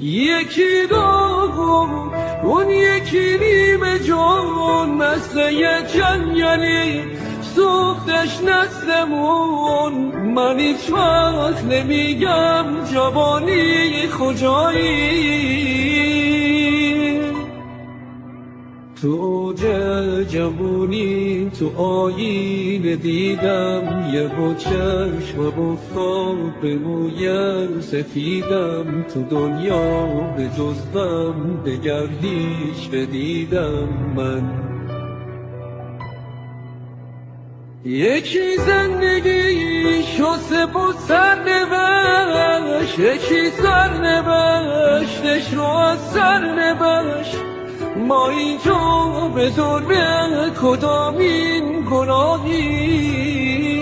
یکی داغم اون یکی نیمه جان، مثل یه جنگلی سوختش نسلمون. من هیچ وقت نمیگم جوانی کجایی، تو اوج جوانی تو آینه دیدم یه با چشمم افتاد به مویم سفیدم. تو دنیا به جز غم دگر هیچ ندیدم من. یکی زندگی شسته با سرنوشت، یکی سرنوشتش رو از سرنوشت. ما اینجا به ظلم کدامین گناهی،